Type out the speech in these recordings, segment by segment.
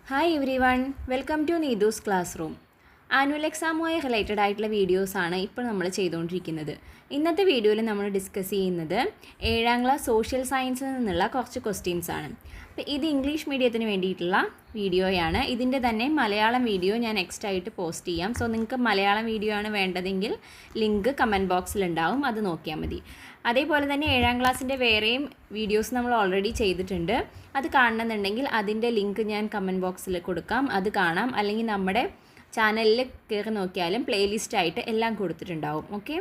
Hi everyone, welcome to Neethu's classroom. Annual എക്സാമുമായി related ആയിട്ടുള്ള വീഡിയോസാണ് ഇപ്പോൾ നമ്മൾ ചെയ്തുകൊണ്ടിരിക്കുന്നത്. ഇന്നത്തെ വീഡിയോയിൽ നമ്മൾ ഡിസ്കസ് ചെയ്യുന്നത് 7ാം ക്ലാസ് സോഷ്യൽ സയൻസിൽ നിന്നുള്ള കുറച്ച് ക്വസ്റ്റ്യൻസ് ആണ്. അപ്പോൾ ഇത് ഇംഗ്ലീഷ് മീഡിയത്തിന് വേണ്ടിയിട്ടുള്ള വീഡിയോയാണ്. ഇതിൻ്റെ തന്നെ മലയാളം വീഡിയോ ഞാൻ നെക്സ്റ്റ് ആയിട്ട് പോസ്റ്റ് ചെയ്യാം. സോ നിങ്ങൾക്ക് മലയാളം വീഡിയോ ആണ് വേണ്ടതെങ്കിൽ ലിങ്ക് കമൻറ്റ് ബോക്സിലുണ്ടാവും, അത് നോക്കിയാൽ മതി. അതേപോലെ തന്നെ 7ാം ക്ലാസ്സിൻ്റെ വേറെയും വീഡിയോസ് നമ്മൾ ഓൾറെഡി ചെയ്തിട്ടുണ്ട്. അത് കാണണമെന്നുണ്ടെങ്കിൽ അതിൻ്റെ ലിങ്ക് ഞാൻ കമൻറ്റ് ബോക്സിൽ കൊടുക്കാം, അത് കാണാം. അല്ലെങ്കിൽ നമ്മുടെ ചാനലിൽ കയറി നോക്കിയാലും പ്ലേലിസ്റ്റ് ആയിട്ട് എല്ലാം കൊടുത്തിട്ടുണ്ടാവും. ഓക്കെ,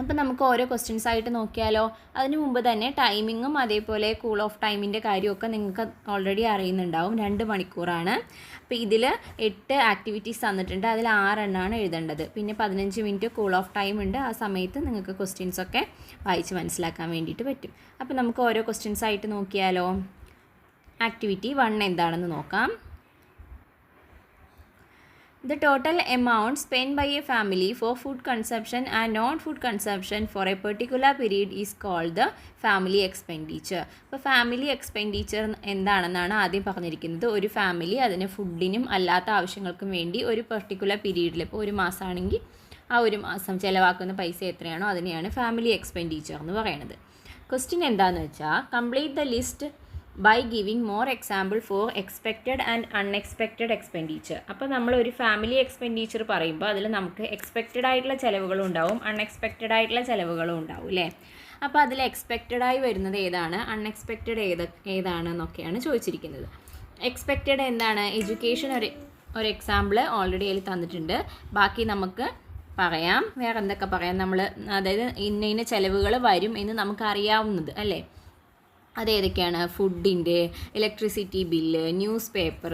അപ്പോൾ നമുക്ക് ഓരോ ക്വസ്റ്റ്യൻസ് ആയിട്ട് നോക്കിയാലോ. അതിന് മുമ്പ് തന്നെ ടൈമിങ്ങും അതേപോലെ കൂൾ ഓഫ് ടൈമിൻ്റെ കാര്യമൊക്കെ നിങ്ങൾക്ക് ഓൾറെഡി അറിയുന്നുണ്ടാവും. 2 മണിക്കൂറാണ്. അപ്പോൾ ഇതിൽ 8 ആക്ടിവിറ്റീസ് തന്നിട്ടുണ്ട്, അതിൽ 6 എണ്ണമാണ് എഴുതേണ്ടത്. പിന്നെ 15 മിനിറ്റ് കൂൾ ഓഫ് ടൈം ഉണ്ട്. ആ സമയത്ത് നിങ്ങൾക്ക് ക്വസ്റ്റ്യൻസൊക്കെ വായിച്ച് മനസ്സിലാക്കാൻ വേണ്ടിയിട്ട് പറ്റും. അപ്പോൾ നമുക്ക് ഓരോ ക്വസ്റ്റ്യൻസ് ആയിട്ട് നോക്കിയാലോ. ആക്ടിവിറ്റി 1 എന്താണെന്ന് നോക്കാം. The total amount spent by a family for food consumption and non-food consumption for a particular period is called the family expenditure. അപ്പോൾ ഫാമിലി എക്സ്പെൻഡിച്ചർ എന്താണെന്നാണ് ആദ്യം പറഞ്ഞിരിക്കുന്നത്. ഒരു ഫാമിലി അതിന് ഫുഡിനും അല്ലാത്ത ആവശ്യങ്ങൾക്കും വേണ്ടി ഒരു പെർട്ടിക്കുലർ പീരീഡിൽ, ഇപ്പോൾ ഒരു മാസമാണെങ്കിൽ ആ ഒരു മാസം ചിലവാക്കുന്ന പൈസ എത്രയാണോ അതിനെയാണ് ഫാമിലി എക്സ്പെൻഡിച്ചർ എന്ന് പറയുന്നത്. ക്വസ്റ്റ്യൻ എന്താണെന്ന് വെച്ചാൽ, complete the list by giving more example for expected and unexpected expenditure. അപ്പോൾ നമ്മൾ ഒരു ഫാമിലി എക്സ്പെൻഡിച്ചർ പറയുമ്പോൾ അതിൽ നമുക്ക് എക്സ്പെക്റ്റഡ് ആയിട്ടുള്ള ചിലവുകളും ഉണ്ടാവും, അൺഎക്സ്പെക്റ്റഡ് ആയിട്ടുള്ള ചിലവുകളും ഉണ്ടാവും അല്ലേ. അപ്പോൾ അതിൽ എക്സ്പെക്റ്റഡായി വരുന്നത് ഏതാണ്, അൺഎക്സ്പെക്റ്റഡ് ഏതാണെന്നൊക്കെയാണ് ചോദിച്ചിരിക്കുന്നത്. എക്സ്പെക്റ്റഡ് എന്താണ്? എഡ്യൂക്കേഷൻ ഒരു എക്സാമ്പിൾ ഓൾറെഡി അതിൽ തന്നിട്ടുണ്ട്. ബാക്കി നമുക്ക് പറയാം, വേറെ എന്തൊക്കെ പറയാം. നമ്മൾ അതായത് ഇന്ന ചിലവുകൾ വരും എന്ന് നമുക്കറിയാവുന്നത് അല്ലേ. അതേതൊക്കെയാണ്? ഫുഡിൻ്റെ, ഇലക്ട്രിസിറ്റി ബില്ല്, ന്യൂസ് പേപ്പർ,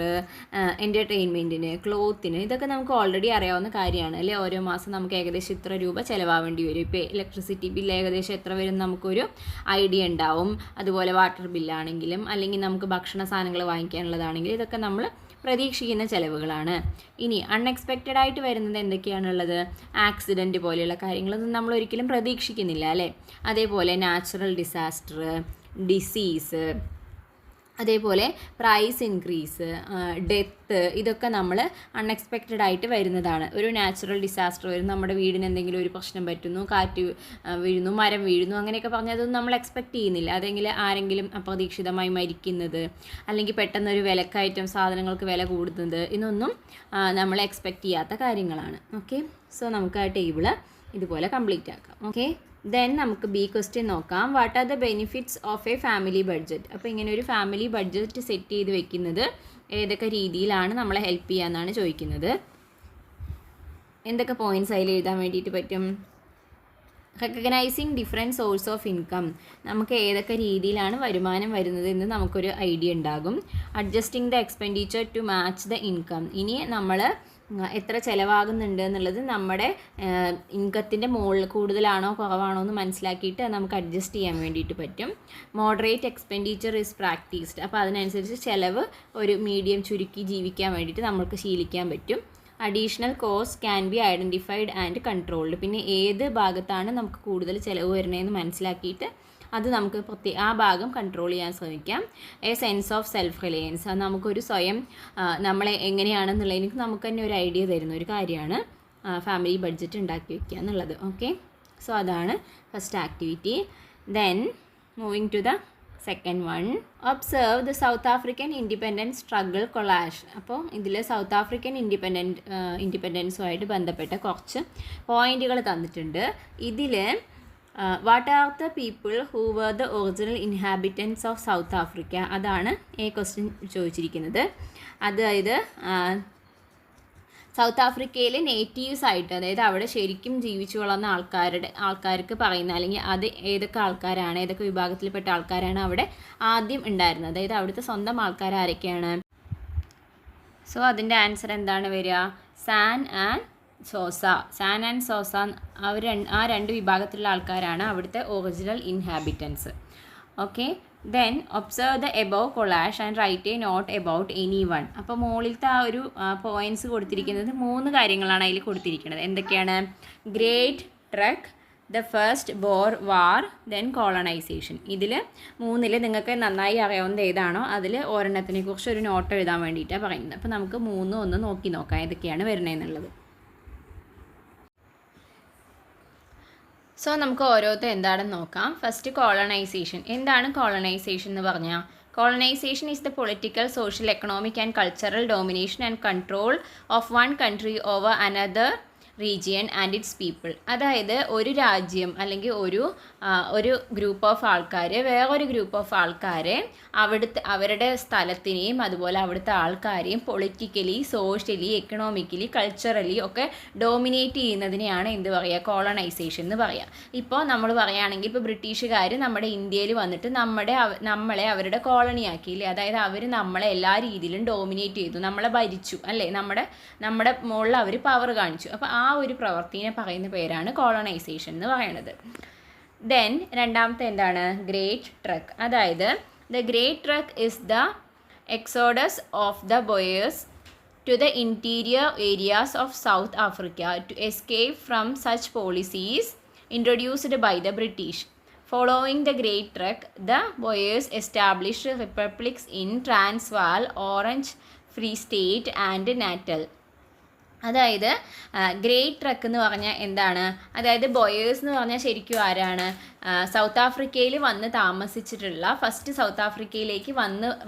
എൻ്റർടൈൻമെൻറ്റിന്, ക്ലോത്തിന്, ഇതൊക്കെ നമുക്ക് ഓൾറെഡി അറിയാവുന്ന കാര്യമാണ് അല്ലേ. ഓരോ മാസം നമുക്ക് ഏകദേശം ഇത്ര രൂപ ചിലവാവേണ്ടി വരും. ഇപ്പോൾ ഇലക്ട്രിസിറ്റി ബില്ല് ഏകദേശം എത്ര വരും നമുക്കൊരു ഐഡിയ ഉണ്ടാവും. അതുപോലെ വാട്ടർ ബില്ലാണെങ്കിലും അല്ലെങ്കിൽ നമുക്ക് ഭക്ഷണ സാധനങ്ങൾ വാങ്ങിക്കാനുള്ളതാണെങ്കിലും ഇതൊക്കെ നമ്മൾ പ്രതീക്ഷിക്കുന്ന ചിലവുകളാണ്. ഇനി അൺഎക്സ്പെക്റ്റഡ് ആയിട്ട് വരുന്നത് എന്തൊക്കെയാണുള്ളത്? ആക്സിഡൻറ്റ് പോലെയുള്ള കാര്യങ്ങളൊന്നും നമ്മൾ ഒരിക്കലും പ്രതീക്ഷിക്കുന്നില്ല അല്ലേ. അതേപോലെ നാച്ചുറൽ ഡിസാസ്റ്റർ, ഡിസീസ്, അതേപോലെ പ്രൈസ് ഇൻക്രീസ്, ഡെത്ത്, ഇതൊക്കെ നമ്മൾ അൺഎക്സ്പെക്റ്റഡ് ആയിട്ട് വരുന്നതാണ്. ഒരു നാച്ചുറൽ ഡിസാസ്റ്റർ വരും, നമ്മുടെ വീടിന് എന്തെങ്കിലും ഒരു പ്രശ്നം പറ്റുന്നു, കാറ്റ് വീഴുന്നു, മരം വീഴുന്നു, അങ്ങനെയൊക്കെ പറഞ്ഞാൽ അതൊന്നും നമ്മൾ എക്സ്പെക്റ്റ് ചെയ്യുന്നില്ല. അതെങ്കിൽ ആരെങ്കിലും അപ്രതീക്ഷിതമായി മരിക്കുന്നത്, അല്ലെങ്കിൽ പെട്ടെന്നൊരു വിലക്കയറ്റം, സാധനങ്ങൾക്ക് വില കൂടുന്നത്, ഇതൊന്നും നമ്മൾ എക്സ്പെക്റ്റ് ചെയ്യാത്ത കാര്യങ്ങളാണ്. ഓക്കെ, സോ നമുക്ക് ആ ടേബിള് ഇതുപോലെ കംപ്ലീറ്റ് ആക്കാം. ഓക്കെ, ദെൻ നമുക്ക് ബി ക്വസ്റ്റ്യൻ നോക്കാം. What are the benefits of A family budget? അപ്പോൾ ഇങ്ങനെ ഒരു ഫാമിലി ബഡ്ജറ്റ് സെറ്റ് ചെയ്ത് വെക്കുന്നത് ഏതൊക്കെ രീതിയിലാണ് നമ്മളെ ഹെൽപ്പ് ചെയ്യാമെന്നാണ് ചോദിക്കുന്നത്. എന്തൊക്കെ പോയിൻറ്റ്സ് അതിൽ എഴുതാൻ വേണ്ടിയിട്ട് പറ്റും? Recognising different source of income, നമുക്ക് ഏതൊക്കെ രീതിയിലാണ് വരുമാനം വരുന്നത് എന്ന് നമുക്കൊരു ഐഡിയ ഉണ്ടാകും. Adjusting the expenditure to match the income, ഇനി നമ്മൾ എത്ര ചിലവാകുന്നുണ്ട് എന്നുള്ളത് നമ്മുടെ ഇൻകത്തിൻ്റെ മുകളിൽ കൂടുതലാണോ കുറവാണോ എന്ന് മനസ്സിലാക്കിയിട്ട് നമുക്ക് അഡ്ജസ്റ്റ് ചെയ്യാൻ വേണ്ടിയിട്ട് പറ്റും. മോഡറേറ്റ് എക്സ്പെൻഡിച്ചർ ഈസ് പ്രാക്ടീസ്ഡ്, അപ്പോൾ അതിനനുസരിച്ച് ചിലവ് ഒരു മീഡിയം ചുരുക്കി ജീവിക്കാൻ വേണ്ടിയിട്ട് നമുക്ക് ശീലിക്കാൻ പറ്റും. Additional cost can be identified and controlled, പിന്നെ ഏത് ഭാഗത്താണ് നമുക്ക് കൂടുതൽ ചിലവ് വരുന്നതെന്ന് മനസ്സിലാക്കിയിട്ട് അത് നമുക്ക് ആ ഭാഗം കൺട്രോൾ ചെയ്യാൻ ശ്രമിക്കാം. A sense of self Reliance, അത് നമുക്കൊരു സ്വയം നമ്മളെ എങ്ങനെയാണെന്നുള്ളതിന് നമുക്ക് തന്നെ ഒരു ഐഡിയ തരുന്ന ഒരു കാര്യമാണ് ഫാമിലി ബഡ്ജറ്റ് ഉണ്ടാക്കി വയ്ക്കുക എന്നുള്ളത്. ഓക്കെ, സോ അതാണ് first activity. Then moving to the second one, observe the South African independence struggle collage. അപ്പോൾ ഇതിൽ സൗത്ത് ആഫ്രിക്കൻ ഇൻഡിപെൻഡൻസുമായിട്ട് ബന്ധപ്പെട്ട കുറച്ച് പോയിന്റുകൾ തന്നിട്ടുണ്ട്. ഇതിൽ what are the people who were the original inhabitants of South Africa, അതാണ് ഈ ക്വസ്റ്റ്യൻ ചോദിച്ചിരിക്കുന്നത്. അതായത് സൗത്ത് ആഫ്രിക്കയിലെ നേറ്റീവ്സ് ആയിട്ട്, അതായത് അവിടെ ശരിക്കും ജീവിച്ചു വളർന്ന ആൾക്കാർക്ക് പറയുന്ന, അല്ലെങ്കിൽ അത് ഏതൊക്കെ ആൾക്കാരാണ്, ഏതൊക്കെ വിഭാഗത്തിൽപ്പെട്ട ആൾക്കാരാണ് അവിടെ ആദ്യം ഉണ്ടായിരുന്നത്, അതായത് അവിടുത്തെ സ്വന്തം ആൾക്കാർ ആരൊക്കെയാണ്. സോ അതിൻ്റെ ആൻസർ എന്താണ് വരിക? സാൻ ആൻഡ് സോസ ആ രണ്ട് വിഭാഗത്തിലുള്ള ആൾക്കാരാണ് അവിടുത്തെ original inhabitants. Okay, then observe the above collage and write a note about any one. അപ്പോൾ മുകളിലത്തെ ആ ഒരു പോയിൻറ്റ്സ് കൊടുത്തിരിക്കുന്നത് 3 കാര്യങ്ങളാണ് അതിൽ കൊടുത്തിരിക്കുന്നത്. എന്തൊക്കെയാണ്? Great trek, the first Boer war then colonisation. ഇതിൽ മൂന്നിൽ നിങ്ങൾക്ക് നന്നായി അറിയാവുന്നത് ഏതാണോ അതിൽ ഒരെണ്ണത്തിനെ കുറിച്ച് ഒരു നോട്ട് എഴുതാൻ വേണ്ടിയിട്ടാണ് പറയുന്നത്. അപ്പോൾ നമുക്ക് മൂന്നും ഒന്ന് നോക്കി നോക്കാം ഏതൊക്കെയാണ് വരുന്നതെന്നുള്ളത്. സോ നമുക്ക് ഓരോരുത്തർ എന്താണെന്ന് നോക്കാം. ഫസ്റ്റ് കോളണൈസേഷൻ. എന്താണ് കോളണൈസേഷൻ എന്ന് പറഞ്ഞാൽ? Colonization is the political, social, economic and cultural domination and control of one country over another region and its people. അതായത് ഒരു രാജ്യം അല്ലെങ്കിൽ ഒരു ഗ്രൂപ്പ് ഓഫ് ആൾക്കാർ വേറൊരു ഗ്രൂപ്പ് ഓഫ് ആൾക്കാരെ അവരുടെ സ്ഥലത്തിനെയും അതുപോലെ അവിടുത്തെ ആൾക്കാരെയും പൊളിറ്റിക്കലി, സോഷ്യലി, എക്കണോമിക്കലി, കൾച്ചറലി ഒക്കെ ഡോമിനേറ്റ് ചെയ്യുന്നതിനെയാണ് എന്ത് പറയുക? കോളണൈസേഷൻ എന്ന് പറയുക. ഇപ്പോൾ നമ്മൾ പറയുകയാണെങ്കിൽ ഇപ്പോൾ ബ്രിട്ടീഷുകാർ നമ്മുടെ ഇന്ത്യയിൽ വന്നിട്ട് നമ്മളെ അവരുടെ കോളനി ആക്കിയില്ലേ? അതായത് അവർ നമ്മളെ എല്ലാ രീതിയിലും ഡോമിനേറ്റ് ചെയ്തു, നമ്മളെ ഭരിച്ചു അല്ലേ? നമ്മുടെ മുകളിൽ അവർ പവർ കാണിച്ചു. അപ്പോൾ ആ ഒരു പ്രവൃത്തിനെ പറയുന്ന പേരാണ് കോളണൈസേഷൻ എന്ന് പറയുന്നത്. ദെൻ രണ്ടാമത്തെ എന്താണ്? Great trek. അതായത് the great trek is the exodus of the Boers to the interior areas of South Africa to escape from such policies introduced by the British. Following the Great Trek, the Boers established republics in Transvaal, Orange Free State and Natal. അതായത് great truck എന്ന് പറഞ്ഞാൽ എന്താണ്? അതായത് ബോയേഴ്സ് എന്ന് പറഞ്ഞാൽ ശരിക്കും ആരാണ്? South ആഫ്രിക്കയിൽ വന്ന് താമസിച്ചിട്ടുള്ള ഫസ്റ്റ് സൗത്ത് ആഫ്രിക്കയിലേക്ക്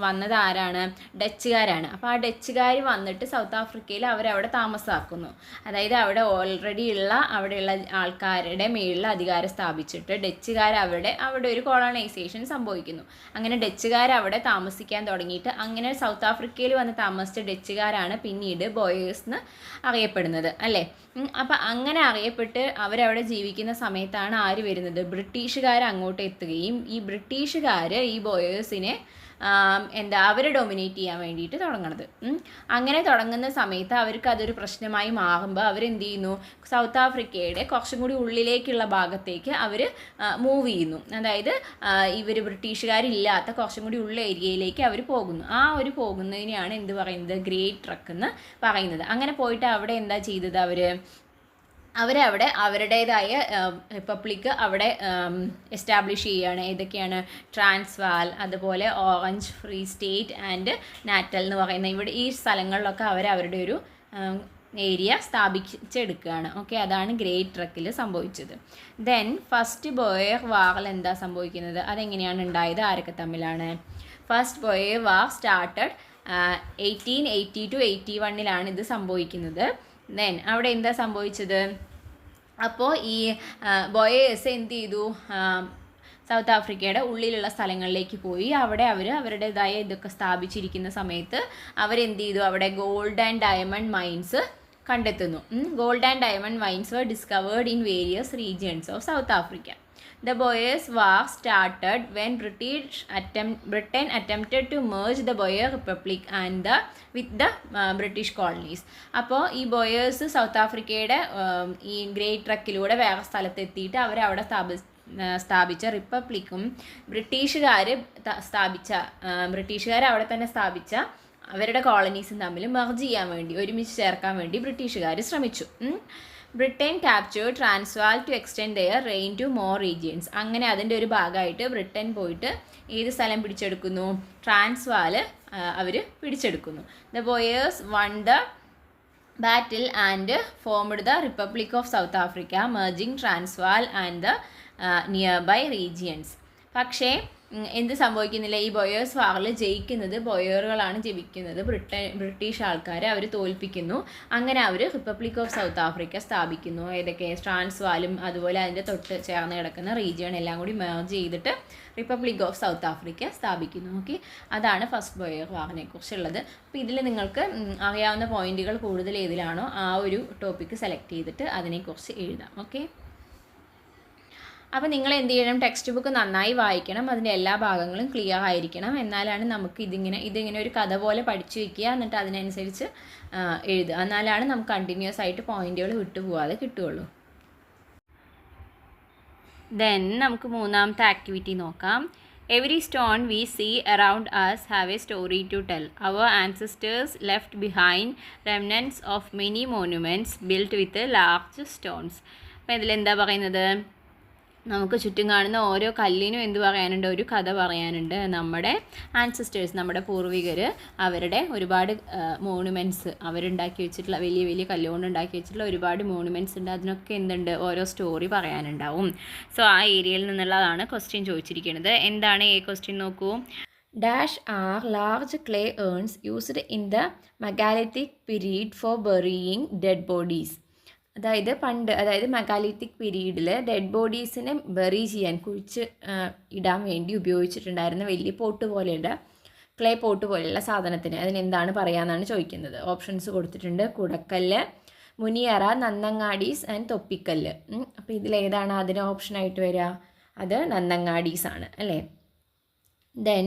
വന്നത് ആരാണ്? ഡച്ചുകാരാണ്. അപ്പോൾ ആ ഡച്ചുകാർ വന്നിട്ട് സൗത്ത് ആഫ്രിക്കയിൽ അവരവിടെ താമസമാക്കുന്നു. അതായത് അവിടെ ഓൾറെഡി അവിടെയുള്ള ആൾക്കാരുടെ മേളിൽ അധികാരം സ്ഥാപിച്ചിട്ട് ഡച്ചുകാർ അവിടെ ഒരു കോളണൈസേഷൻ സംഭവിക്കുന്നു. അങ്ങനെ ഡച്ചുകാർ അവിടെ താമസിക്കാൻ തുടങ്ങിയിട്ട് അങ്ങനെ സൗത്ത് ആഫ്രിക്കയിൽ വന്ന് താമസിച്ച ഡച്ചുകാരാണ് പിന്നീട് ബോയേഴ്സ് എന്ന് അറിയപ്പെടുന്നത് അല്ലേ? അപ്പം അങ്ങനെ അറിയപ്പെട്ട് അവരവിടെ ജീവിക്കുന്ന സമയത്താണ് ആര് വരുന്നത്? ബ്രിട്ടീഷുകാർ അങ്ങോട്ട് എത്തുകയും ഈ ബ്രിട്ടീഷുകാർ ഈ ബോയേഴ്സിനെ അവരെ ഡൊമിനേറ്റ് ചെയ്യാൻ വേണ്ടിയിട്ട് തുടങ്ങണത്. അങ്ങനെ തുടങ്ങുന്ന സമയത്ത് അവർക്ക് അതൊരു പ്രശ്നമായി മാറുമ്പോൾ അവരെന്ത് ചെയ്യുന്നു? സൗത്ത് ആഫ്രിക്കയുടെ കുറച്ചും കൂടി ഉള്ളിലേക്കുള്ള ഭാഗത്തേക്ക് അവർ മൂവ് ചെയ്യുന്നു. അതായത് ഇവർ ബ്രിട്ടീഷുകാരില്ലാത്ത കുറച്ചും കൂടി ഉള്ള ഏരിയയിലേക്ക് അവർ പോകുന്നു. ആ ഒരു പോകുന്നതിനെയാണ് എന്ത് പറയുന്നത്? ഗ്രേറ്റ് ട്രക്ക് എന്ന് പറയുന്നത്. അങ്ങനെ പോയിട്ട് അവിടെ എന്താ ചെയ്തത്? അവരവിടെ അവരുടേതായ റിപ്പബ്ലിക്ക് അവിടെ എസ്റ്റാബ്ലിഷ് ചെയ്യുകയാണ്. ഏതൊക്കെയാണ്? ട്രാൻസ്വാൽ, അതുപോലെ orange free state and natal എന്ന് പറയുന്ന ഈ സ്ഥലങ്ങളിലൊക്കെ അവരുടെ ഒരു ഏരിയ സ്ഥാപിച്ചെടുക്കുകയാണ്. ഓക്കെ, അതാണ് ഗ്രേറ്റ് ട്രക്കിൽ സംഭവിച്ചത്. ദെൻ ഫസ്റ്റ് ബോയർ വാറിൽ എന്താ സംഭവിക്കുന്നത്? അതെങ്ങനെയാണ് ഉണ്ടായത്? ആരൊക്കെ തമ്മിലാണ്? First Boer war started 1880 to 81 ഇത് സംഭവിക്കുന്നത്. ദെൻ അവിടെ എന്താ സംഭവിച്ചത്? അപ്പോൾ ഈ ബോയേഴ്സ് എന്ത് ചെയ്തു? സൗത്ത് ആഫ്രിക്കയുടെ ഉള്ളിലുള്ള സ്ഥലങ്ങളിലേക്ക് പോയി അവിടെ അവരുടേതായ ഇതൊക്കെ സ്ഥാപിച്ചിരിക്കുന്ന സമയത്ത് അവരെന്ത് ചെയ്തു? അവിടെ ഗോൾഡ് ആൻഡ് ഡയമണ്ട് മൈൻസ് കണ്ടെത്തുന്നു. Gold and diamond mines were discovered in various regions of South Africa. The Boers War started when Britain attempted to merge the Boer Republic with the British colonies. അപ്പോൾ ഈ ബോയേഴ്സ് south ആഫ്രിക്കയുടെ ഈ great ട്രക്കിലൂടെ വേറെ സ്ഥലത്തെത്തിയിട്ട് അവരവിടെ സ്ഥാപിച്ച റിപ്പബ്ലിക്കും ബ്രിട്ടീഷുകാർ അവിടെ തന്നെ സ്ഥാപിച്ച അവരുടെ കോളനീസും തമ്മിൽ മെർജ് ചെയ്യാൻ വേണ്ടി, ഒരുമിച്ച് ചേർക്കാൻ വേണ്ടി ബ്രിട്ടീഷുകാർ ശ്രമിച്ചു. Britain captured Transvaal to extend their reign to more regions. അങ്ങനെ അതിൻ്റെ ഒരു ഭാഗമായിട്ട് ബ്രിട്ടൻ പോയിട്ട് ഏത് സ്ഥലം പിടിച്ചെടുക്കുന്നു? ട്രാൻസ്വാൽ അവർ പിടിച്ചെടുക്കുന്നു. The Boers won the battle and formed the Republic of South Africa merging Transvaal and the nearby regions. പക്ഷേ എന്ത് സംഭവിക്കുന്നില്ല? ഈ ബോയേഴ്സ് വാറിൽ ജയിക്കുന്നത് ബോയറുകളാണ് ജയിക്കുന്നത്. ബ്രിട്ടീഷ് ആൾക്കാരെ അവർ തോൽപ്പിക്കുന്നു. അങ്ങനെ അവർ റിപ്പബ്ലിക് ഓഫ് സൗത്ത് ആഫ്രിക്ക സ്ഥാപിക്കുന്നു. ഏതൊക്കെ? ട്രാൻസ്വാലും അതുപോലെ അതിൻ്റെ തൊട്ട് ചേർന്ന് കിടക്കുന്ന റീജിയൺ എല്ലാം കൂടി മെർജ് ചെയ്തിട്ട് റിപ്പബ്ലിക് ഓഫ് സൗത്ത് ആഫ്രിക്ക സ്ഥാപിക്കുന്നു. ഓക്കെ, അതാണ് ഫസ്റ്റ് ബോയർ വാറിനെ കുറിച്ചുള്ളത്. അപ്പോൾ ഇതിൽ നിങ്ങൾക്ക് അറിയാവുന്ന പോയിന്റുകൾ കൂടുതൽ ഏതിലാണോ ആ ഒരു ടോപ്പിക്ക് സെലക്ട് ചെയ്തിട്ട് അതിനെക്കുറിച്ച് എഴുതാം. ഓക്കെ, അപ്പോൾ നിങ്ങൾ എന്ത് ചെയ്യണം? ടെക്സ്റ്റ് ബുക്ക് നന്നായി വായിക്കണം. അതിൻ്റെ എല്ലാ ഭാഗങ്ങളും ക്ലിയർ ആയിരിക്കണം. എന്നാലാണ് നമുക്ക് ഇതിങ്ങനെ ഒരു കഥ പോലെ പഠിച്ചു വയ്ക്കുക. എന്നിട്ട് അതിനനുസരിച്ച് എഴുതുക. എന്നാലാണ് നമുക്ക് കണ്ടിന്യൂസ് ആയിട്ട് പോയിന്റുകൾ വിട്ടുപോകാതെ കിട്ടുകയുള്ളൂ. ദെൻ നമുക്ക് മൂന്നാമത്തെ ആക്ടിവിറ്റി നോക്കാം. Every stone we see around us have a story to tell. Our ancestors left behind remnants of many monuments built with large stones. അപ്പോൾ ഇതിലെന്താ പറയുന്നത്? നമുക്ക് ചുറ്റും കാണുന്ന ഓരോ കല്ലിനും എന്ത് പറയാനുണ്ട്, ഒരു കഥ പറയാനുണ്ട്. നമ്മുടെ ആൻസിസ്റ്റേഴ്സ്, നമ്മുടെ പൂർവികർ, അവരുടെ ഒരുപാട് മോണുമെൻറ്റ്സ് അവരുണ്ടാക്കി വെച്ചിട്ടുള്ള വലിയ വലിയ കല്ലുകൊണ്ട് ഉണ്ടാക്കി വെച്ചിട്ടുള്ള ഒരുപാട് മോണുമെൻറ്റ്സ് ഉണ്ട്. അതിനൊക്കെ എന്തുണ്ട്, ഓരോ സ്റ്റോറി പറയാനുണ്ടാവും. സോ ആ ഏരിയയിൽ നിന്നുള്ളതാണ് ക്വസ്റ്റ്യൻ ചോദിച്ചിരിക്കുന്നത്. എന്താണ് ഈ ക്വസ്റ്റ്യൻ നോക്കൂ. Dash R large clay earns used in the megalithic period for ബറിയിങ് dead bodies. അതായത് മെഗാലിത്തിക് പീരീഡിൽ ഡെഡ് ബോഡീസിനെ ബറി ചെയ്യാൻ, കുഴിച്ച് ഇടാൻ വേണ്ടി ഉപയോഗിച്ചിട്ടുണ്ടായിരുന്ന വലിയ പോട്ട് പോലെയുള്ള ക്ലേ പോട്ട് പോലെയുള്ള സാധനത്തിന് അതിനെന്താണ് പറയാമെന്നാണ് ചോദിക്കുന്നത്. ഓപ്ഷൻസ് കൊടുത്തിട്ടുണ്ട്: കുടക്കല്ല്, മുനിയറ, നന്നങ്ങാടീസ് ആൻഡ് തൊപ്പിക്കല്ല്. അപ്പോൾ ഇതിലേതാണ് അതിന് ഓപ്ഷനായിട്ട് വരിക? അത് നന്നങ്ങാടീസ് ആണ് അല്ലേ. ദെൻ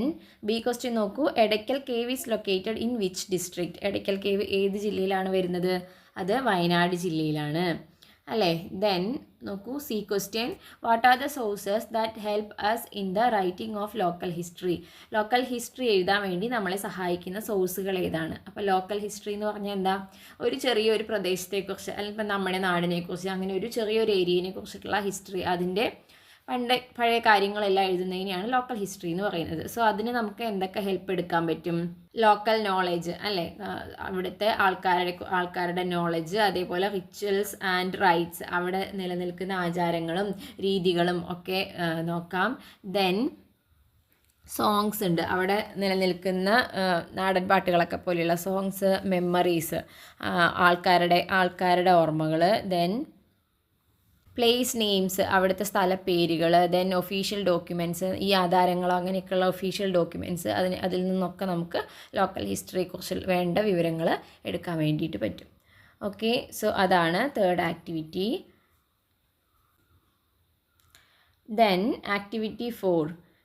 ബി ക്വസ്റ്റ്യൻ നോക്കൂ. Edakkal cave is located in which district? Edakkal cave ഏത് ജില്ലയിലാണ് വരുന്നത്? അത് വയനാട് ജില്ലയിലാണ് അല്ലേ. ദെൻ നോക്കൂ C question. What are the sources that help us in the writing of local history? Local history എഴുതാൻ വേണ്ടി നമ്മളെ സഹായിക്കുന്ന സോഴ്സുകൾ ഏതാണ്? അപ്പോൾ ലോക്കൽ ഹിസ്റ്ററി എന്ന് പറഞ്ഞാൽ എന്താ? ഒരു ചെറിയൊരു പ്രദേശത്തെക്കുറിച്ച്, അല്ലെങ്കിൽ ഇപ്പം നമ്മുടെ നാടിനെക്കുറിച്ച്, അങ്ങനെ ഒരു ചെറിയൊരു ഏരിയനെ കുറിച്ചിട്ടുള്ള ഹിസ്റ്ററി, അതിൻ്റെ പഴയ കാര്യങ്ങളെല്ലാം എഴുതുന്നതിനെയാണ് ലോക്കൽ ഹിസ്റ്ററി എന്ന് പറയുന്നത്. സോ അതിന് നമുക്ക് എന്തൊക്കെ ഹെൽപ്പ് എടുക്കാൻ പറ്റും? ലോക്കൽ നോളജ് അല്ലേ, അവിടുത്തെ ആൾക്കാരുടെ നോളജ്, അതേപോലെ റിച്വൽസ് ആൻഡ് റൈറ്റ്സ്, അവിടെ നിലനിൽക്കുന്ന ആചാരങ്ങളും രീതികളും ഒക്കെ നോക്കാം. ദെൻ സോങ്സ് ഉണ്ട്, അവിടെ നിലനിൽക്കുന്ന നാടൻ പാട്ടുകളൊക്കെ പോലെയുള്ള സോങ്സ്, മെമ്മറീസ്, ആൾക്കാരുടെ ഓർമ്മകൾ. ദെൻ പ്ലേസ് നെയിംസ്, അവിടുത്തെ സ്ഥലപ്പേരുകൾ. ദെൻ ഒഫീഷ്യൽ ഡോക്യുമെൻറ്റ്സ്, ഈ ആധാരങ്ങൾ അങ്ങനെയൊക്കെയുള്ള ഒഫീഷ്യൽ ഡോക്യുമെൻറ്റ്സ്, അതിൽ നിന്നൊക്കെ നമുക്ക് ലോക്കൽ ഹിസ്റ്ററിയെക്കുറിച്ച് വേണ്ട വിവരങ്ങൾ എടുക്കാൻ വേണ്ടിയിട്ട് പറ്റും. ഓക്കെ, സോ അതാണ് third activity. Then activity 4.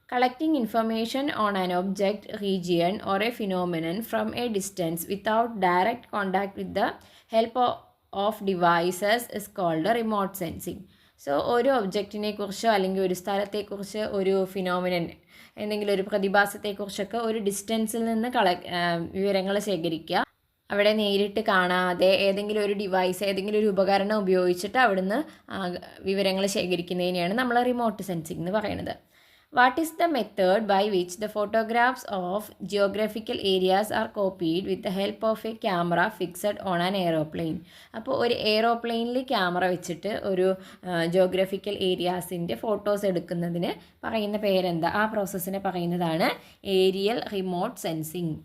Collecting information on an object, region or a phenomenon from a distance without direct contact with the help of devices is called remote sensing. So ഒരു ഒബ്ജക്റ്റിനെ കുറിച്ചോ അല്ലെങ്കിൽ ഒരു സ്ഥലത്തെക്കുറിച്ച്, ഒരു phenomenon, എന്തെങ്കിലും ഒരു പ്രതിഭാസത്തെക്കുറിച്ചൊക്കെ ഒരു ഡിസ്റ്റൻസിൽ നിന്ന് വിവരങ്ങൾ ശേഖരിക്കുക. അവിടെ നേരിട്ട് കാണാതെ ഏതെങ്കിലും ഒരു ഡിവൈസ്, ഏതെങ്കിലും ഒരു ഉപകരണം ഉപയോഗിച്ചിട്ട് അവിടുന്ന് വിവരങ്ങൾ ശേഖരിക്കുന്നതിനെയാണ് നമ്മൾ റിമോട്ട് സെൻസിങ് എന്ന് പറയുന്നത്. What is the method by which the photographs of geographical areas are copied with the help of a camera fixed on an aeroplane? അപ്പോൾ ഒരു എയ്റോപ്ലെയിനിൽ ക്യാമറ വെച്ചിട്ട് ഒരു ജിയോഗ്രഫിക്കൽ ഏരിയാസിൻ്റെ ഫോട്ടോസ് എടുക്കുന്നതിന് പറയുന്ന പേരെന്താ? ആ പ്രോസസ്സിനെ പറയുന്നതാണ് aerial remote sensing.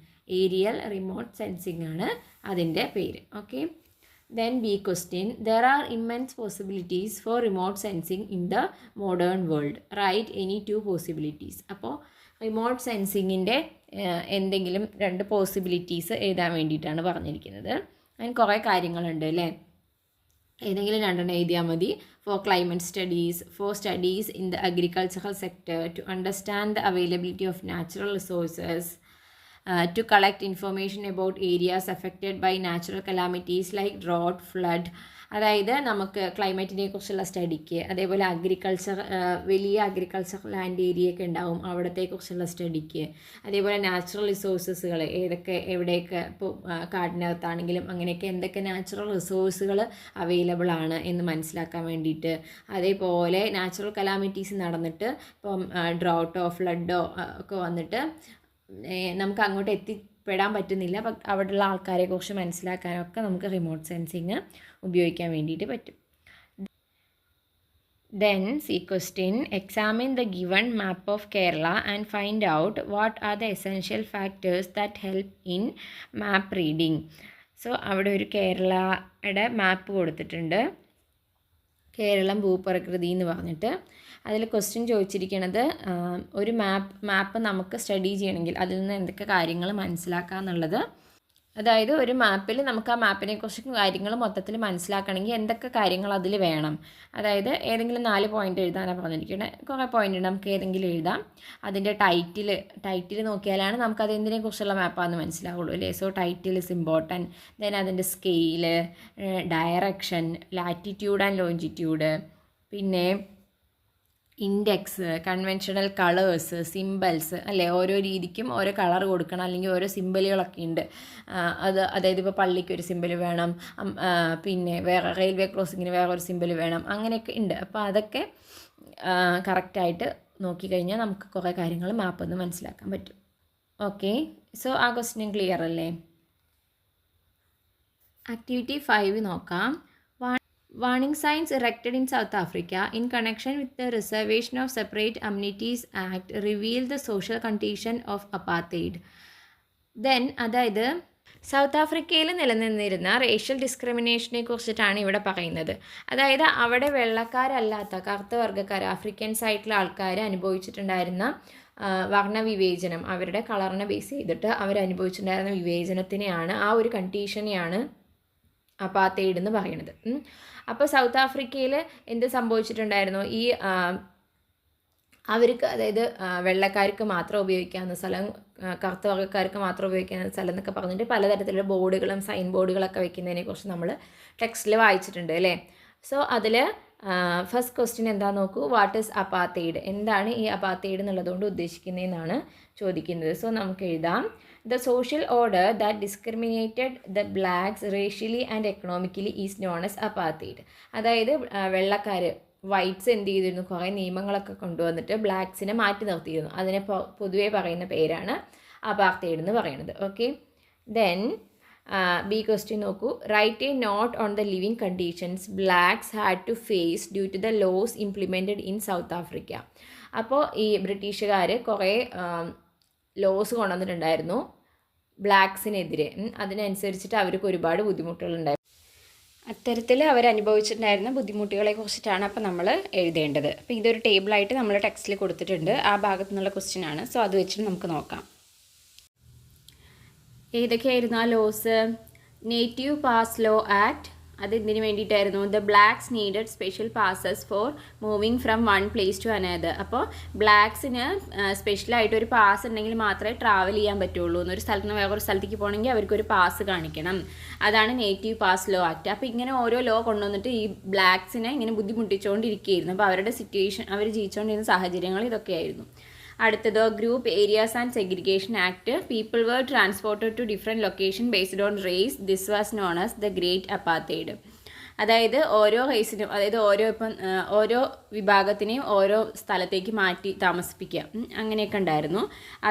Aerial remote sensing ആണ് അതിൻ്റെ പേര്. Okay. Then B question. There are immense possibilities for remote sensing in the modern world. Write any two possibilities. അപ്പോൾ റിമോട്ട് സെൻസിങ്ങിൻ്റെ എന്തെങ്കിലും രണ്ട് പോസിബിലിറ്റീസ് എഴുതാൻ വേണ്ടിയിട്ടാണ് പറഞ്ഞിരിക്കുന്നത്. അതിന് കുറേ കാര്യങ്ങളുണ്ട് അല്ലേ. ഏതെങ്കിലും രണ്ടെണ്ണം എഴുതിയാൽ മതി. For climate studies, for studies in the agricultural sector, to understand the availability of natural resources, to collect information about areas affected by natural calamities like drought, flood. അതായത് നമുക്ക് ക്ലൈമറ്റിനെ കുറിച്ചുള്ള സ്റ്റഡിക്ക്, അതേപോലെ വലിയ അഗ്രികൾച്ചർ ലാൻഡ് ഏരിയ ഒക്കെ ഉണ്ടാവും, അവിടത്തെക്കുറിച്ചുള്ള സ്റ്റഡിക്ക്, അതേപോലെ natural റിസോഴ്സസുകൾ എവിടെയൊക്കെ ഇപ്പോൾ കാടിനകത്താണെങ്കിലും അങ്ങനെയൊക്കെ എന്തൊക്കെ നാച്ചുറൽ റിസോഴ്സുകൾ അവൈലബിൾ ആണ് എന്ന് മനസ്സിലാക്കാൻ വേണ്ടിയിട്ട്, അതേപോലെ നാച്ചുറൽ കലാമിറ്റീസ് നടന്നിട്ട് ഇപ്പം ഡ്രൗട്ടോ ഫ്ലഡോ ഒക്കെ വന്നിട്ട് നമുക്ക് അങ്ങോട്ട് എത്തിപ്പെടാൻ പറ്റുന്നില്ല, അവിടെയുള്ള ആൾക്കാരെക്കുറിച്ച് മനസ്സിലാക്കാനൊക്കെ നമുക്ക് റിമോട്ട് സെൻസിങ് ഉപയോഗിക്കാൻ വേണ്ടിയിട്ട് പറ്റും. Then C question. Examine the given map of Kerala and find out what are the essential factors that help in map reading. So അവിടെ ഒരു കേരളയുടെ മാപ്പ് കൊടുത്തിട്ടുണ്ട്, കേരളം ഭൂപ്രകൃതി എന്ന് പറഞ്ഞിട്ട്. അതിൽ ക്വസ്റ്റ്യൻ ചോദിച്ചിരിക്കുന്നത് ഒരു മാപ്പ് നമുക്ക് സ്റ്റഡി ചെയ്യണമെങ്കിൽ അതിൽ നിന്ന് എന്തൊക്കെ കാര്യങ്ങൾ മനസ്സിലാക്കുക എന്നുള്ളത്. അതായത് ഒരു മാപ്പിൽ നമുക്ക് ആ മാപ്പിനെ കുറിച്ച് കാര്യങ്ങൾ മൊത്തത്തിൽ മനസ്സിലാക്കണമെങ്കിൽ എന്തൊക്കെ കാര്യങ്ങൾ അതിൽ വേണം. അതായത് ഏതെങ്കിലും 4 പോയിൻ്റ് എഴുതാനാണ് പറഞ്ഞിരിക്കുന്നത്. കുറേ പോയിൻ്റ് നമുക്ക് ഏതെങ്കിലും എഴുതാം. അതിൻ്റെ ടൈറ്റിൽ നോക്കിയാലാണ് നമുക്കത് എന്തിനെ കുറിച്ചുള്ള മാപ്പാണെന്ന് മനസ്സിലാവുള്ളൂ അല്ലേ. So title is important. Then അതിൻ്റെ scale, direction, latitude and longitude, പിന്നെ ഇൻഡെക്സ്, കൺവെൻഷണൽ കളേഴ്സ്, സിമ്പിൾസ് അല്ലേ. ഓരോ രീതിക്കും ഓരോ കളർ കൊടുക്കണം, അല്ലെങ്കിൽ ഓരോ സിമ്പിളുകളൊക്കെ ഉണ്ട്. അതായത് ഇപ്പോൾ പള്ളിക്ക് ഒരു സിമ്പിൾ വേണം, പിന്നെ വേറെ റെയിൽവേ ക്രോസിങ്ങിന് വേറെ ഒരു സിമ്പിൾ വേണം, അങ്ങനെയൊക്കെ ഉണ്ട്. അപ്പോൾ അതൊക്കെ കറക്റ്റായിട്ട് നോക്കിക്കഴിഞ്ഞാൽ നമുക്ക് കുറേ കാര്യങ്ങൾ മാപ്പിൽ നിന്ന് മനസ്സിലാക്കാൻ പറ്റും. ഓക്കെ, സോ ആ ക്വസ്റ്റ്യൻ ക്ലിയർ അല്ലേ? ആക്ടിവിറ്റി 5 നോക്കാം. Warning signs erected in South Africa in connection with the Reservation of Separate Amenities Act reveal the social condition of apartheid. Then, അതായത് സൗത്ത് ആഫ്രിക്കയിൽ നിലനിന്നിരുന്ന റേഷ്യൽ ഡിസ്ക്രിമിനേഷനെ കുറിച്ചിട്ടാണ് ഇവിടെ പറയുന്നത്. അതായത് അവിടെ വെള്ളക്കാരല്ലാത്ത കറുത്ത വർഗ്ഗക്കാർ, ആഫ്രിക്കൻസ് ആയിട്ടുള്ള ആൾക്കാർ അനുഭവിച്ചിട്ടുണ്ടായിരുന്ന വർണ്ണവിവേചനം, അവരുടെ കളറിനെ ബേസ് ചെയ്തിട്ട് അവരനുഭവിച്ചിട്ടുണ്ടായിരുന്ന വിവേചനത്തിനെയാണ്, ആ ഒരു കണ്ടീഷനെയാണ് അപ്പാർത്തൈഡ് എന്ന് പറയുന്നത്. അപ്പോൾ സൗത്ത് ആഫ്രിക്കയിൽ എന്ത് സംഭവിച്ചിട്ടുണ്ടായിരുന്നു? ഈ അവർക്ക്, അതായത് വെള്ളക്കാർക്ക് മാത്രം ഉപയോഗിക്കാവുന്ന സ്ഥലം, കറുത്ത വർഗ്ഗക്കാർക്ക് മാത്രം ഉപയോഗിക്കാവുന്ന സ്ഥലം എന്നൊക്കെ പറഞ്ഞിട്ട് പലതരത്തിലുള്ള ബോർഡുകളും സൈൻ ബോർഡുകളൊക്കെ വെക്കുന്നതിനെക്കുറിച്ച് നമ്മൾ ടെക്സ്റ്റിൽ വായിച്ചിട്ടുണ്ട് അല്ലേ? സോ അതിൽ ഫസ്റ്റ് ക്വസ്റ്റ്യൻ എന്താ നോക്കൂ, വാട്ട് ഈസ് അപ്പാർത്തൈഡ്, എന്താണ് ഈ അപ്പാർത്തൈഡ് എന്നുള്ളതുകൊണ്ട് ഉദ്ദേശിക്കുന്നതെന്നാണ് ചോദിക്കുന്നത്. സോ നമുക്ക് എഴുതാം, the social order that discriminated the blacks racially and economically is known as apartheid. അതായത് വെള്ളക്കാർ, വൈറ്റ്സ് എന്ത് ചെയ്തിരുന്നു, കുറേ നിയമങ്ങളൊക്കെ കൊണ്ടുവന്നിട്ട് ബ്ലാക്സിനെ മാറ്റി നിർത്തിയിരുന്നു. അതിനെ പൊതുവെ പറയുന്ന പേരാണ് അപ്പാർത്തൈഡ് എന്ന് പറയുന്നത്. ഓക്കെ, ദെൻ ബി ക്വസ്റ്റ്യൻ നോക്കൂ, write a note on the living conditions blacks had to face due to the laws implemented in South Africa. അപ്പോൾ ഈ ബ്രിട്ടീഷുകാർ കുറേ ലോസ് കൊണ്ടുവന്നിട്ടുണ്ടായിരുന്നു ബ്ലാക്സിനെതിരെ. അതിനനുസരിച്ചിട്ട് അവർക്ക് ഒരുപാട് ബുദ്ധിമുട്ടുകളുണ്ടായിരുന്നു. അത്തരത്തിൽ അവരനുഭവിച്ചിട്ടുണ്ടായിരുന്ന ബുദ്ധിമുട്ടുകളെ കുറിച്ചിട്ടാണ് അപ്പോൾ നമ്മൾ എഴുതേണ്ടത്. അപ്പോൾ ഇതൊരു ടേബിളായിട്ട് നമ്മൾ ടെക്സ്റ്റിൽ കൊടുത്തിട്ടുണ്ട്, ആ ഭാഗത്തു നിന്നുള്ള ക്വസ്റ്റ്യൻ ആണ്. സോ അത് വെച്ചിട്ട് നമുക്ക് നോക്കാം. ഏതൊക്കെയായിരുന്നു ആ laws? Native pass law act, അത് ഇതിന് വേണ്ടിയിട്ടായിരുന്നു. The blacks needed special passes for moving from one place to another. അപ്പോൾ ബ്ലാക്സിന് സ്പെഷ്യലായിട്ട് ഒരു പാസ് ഉണ്ടെങ്കിൽ മാത്രമേ ട്രാവൽ ചെയ്യാൻ പറ്റുള്ളൂ. എന്നൊരു സ്ഥലത്ത് നിന്ന് വേറൊരു സ്ഥലത്തേക്ക് പോകണമെങ്കിൽ അവർക്കൊരു പാസ് കാണിക്കണം. അതാണ് നേറ്റീവ് പാസ് ലോ ആക്ട്. അപ്പോൾ ഇങ്ങനെ ഓരോ ലോ കൊണ്ടുവന്നിട്ട് ഈ ബ്ലാക്സിനെ ഇങ്ങനെ ബുദ്ധിമുട്ടിച്ചുകൊണ്ടിരിക്കുകയായിരുന്നു. അപ്പോൾ അവരുടെ സിറ്റുവേഷൻ, അവർ ജീവിച്ചുകൊണ്ടിരുന്ന സാഹചര്യങ്ങൾ ഇതൊക്കെയായിരുന്നു. അടുത്തത് group areas and segregation act. People were transported to different location based on race. This was known as the great apartheid. അതായത് ഓരോ റേസിനും, അതായത് ഓരോ വിഭാഗത്തിനെയും ഓരോ സ്ഥലത്തേക്ക് മാറ്റി താമസിപ്പിക്കുക, അങ്ങനെയൊക്കെ ഉണ്ടായിരുന്നു.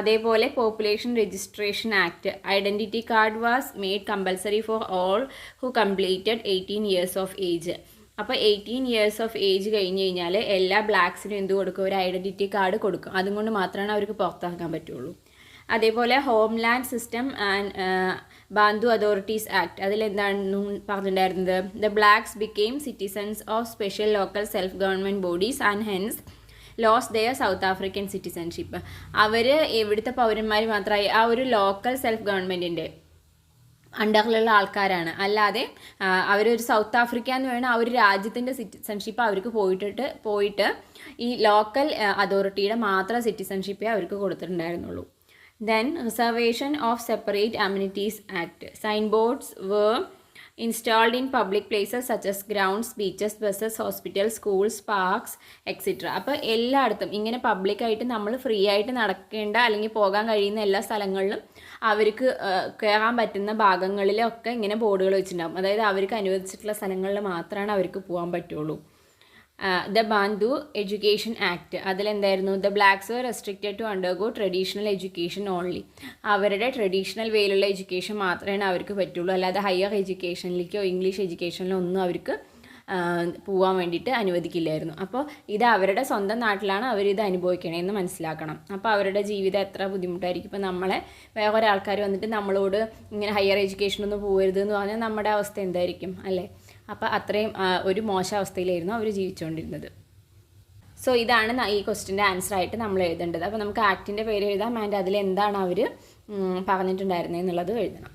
അതേപോലെ population registration act. Identity card was made compulsory for all who completed 18 years of age. അപ്പോൾ 18 ഇയേഴ്സ് ഓഫ് ഏജ് കഴിഞ്ഞ് കഴിഞ്ഞാൽ എല്ലാ ബ്ലാക്സിനും എന്ത് കൊടുക്കും? ഒരു ഐഡൻറ്റിറ്റി കാർഡ് കൊടുക്കും. അതുകൊണ്ട് മാത്രമാണ് അവർക്ക് പുറത്തിറങ്ങാൻ പറ്റുള്ളൂ. അതേപോലെ homeland system and Bantu authorities act. അതിലെന്താണ് പറഞ്ഞിട്ടുണ്ടായിരുന്നത്? The blacks became citizens of special local self government bodies and hence lose their South African citizenship. അവർ എവിടുത്തെ പൗരന്മാർ മാത്രമായി ആ ഒരു ലോക്കൽ സെൽഫ് ഗവൺമെൻറ്റിൻ്റെ അണ്ടറിലുള്ള ആൾക്കാരാണ്. അല്ലാതെ അവരൊരു സൗത്ത് ആഫ്രിക്ക എന്ന് വേണം ആ ഒരു രാജ്യത്തിൻ്റെ സിറ്റിസൺഷിപ്പ് അവർക്ക് പോയിട്ട് ഈ ലോക്കൽ അതോറിറ്റിയുടെ മാത്രം സിറ്റിസൺഷിപ്പേ അവർക്ക് കൊടുത്തിട്ടുണ്ടായിരുന്നുള്ളൂ. Then reservation of separate amenities act. Sign boards were installed in public places such as grounds, beaches, buses, hospitals, schools, parks, etc. അപ്പോൾ എല്ലായിടത്തും ഇങ്ങനെ പബ്ലിക്കായിട്ട് നമ്മൾ ഫ്രീ ആയിട്ട് നടക്കേണ്ട അല്ലെങ്കിൽ പോകാൻ കഴിയുന്ന എല്ലാ സ്ഥലങ്ങളിലും അവർക്ക് കയറാൻ പറ്റുന്ന ഭാഗങ്ങളിലൊക്കെ ഇങ്ങനെ ബോർഡുകൾ വെച്ചിട്ടുണ്ടാകും. അതായത് അവർക്ക് അനുവദിച്ചിട്ടുള്ള സ്ഥലങ്ങളിൽ മാത്രമാണ് അവർക്ക് പോകാൻ പറ്റുള്ളൂ. The Bantu education act. അതിലെന്തായിരുന്നു? The blacks were restricted to undergo traditional education only. അവരുടെ ട്രഡീഷണൽ വേയിലുള്ള എഡ്യൂക്കേഷൻ മാത്രമേ അവർക്ക് പറ്റുള്ളൂ. അല്ലാതെ ഹയർ എഡ്യൂക്കേഷനിലേക്കോ ഇംഗ്ലീഷ് എഡ്യൂക്കേഷനിലോ ഒന്നും അവർക്ക് പോകാൻ വേണ്ടിയിട്ട് അനുവദിക്കില്ലായിരുന്നു. അപ്പോൾ ഇത് അവരുടെ സ്വന്തം നാട്ടിലാണ് അവരിത് അനുഭവിക്കണമെന്ന് മനസ്സിലാക്കണം. അപ്പോൾ അവരുടെ ജീവിതം എത്ര ബുദ്ധിമുട്ടായിരിക്കും. ഇപ്പോൾ നമ്മളെ വേറെ ആൾക്കാർ വന്നിട്ട് നമ്മളോട് ഇങ്ങനെ ഹയർ എഡ്യൂക്കേഷനൊന്നും പോകരുത് എന്ന് പറഞ്ഞാൽ നമ്മുടെ അവസ്ഥ എന്തായിരിക്കും അല്ലേ? അപ്പോൾ അത്രയും ഒരു മോശം അവസ്ഥയിലായിരുന്നു അവർ ജീവിച്ചുകൊണ്ടിരുന്നത്. സോ ഇതാണ് ഈ ക്വസ്റ്റിൻ്റെ ആൻസറായിട്ട് നമ്മൾ എഴുതേണ്ടത്. അപ്പോൾ നമുക്ക് ആക്ടിൻ്റെ പേര് എഴുതാം ആൻഡ് അതിലെന്താണ് അവർ പറഞ്ഞിട്ടുണ്ടായിരുന്നത് എന്നുള്ളത് എഴുതണം.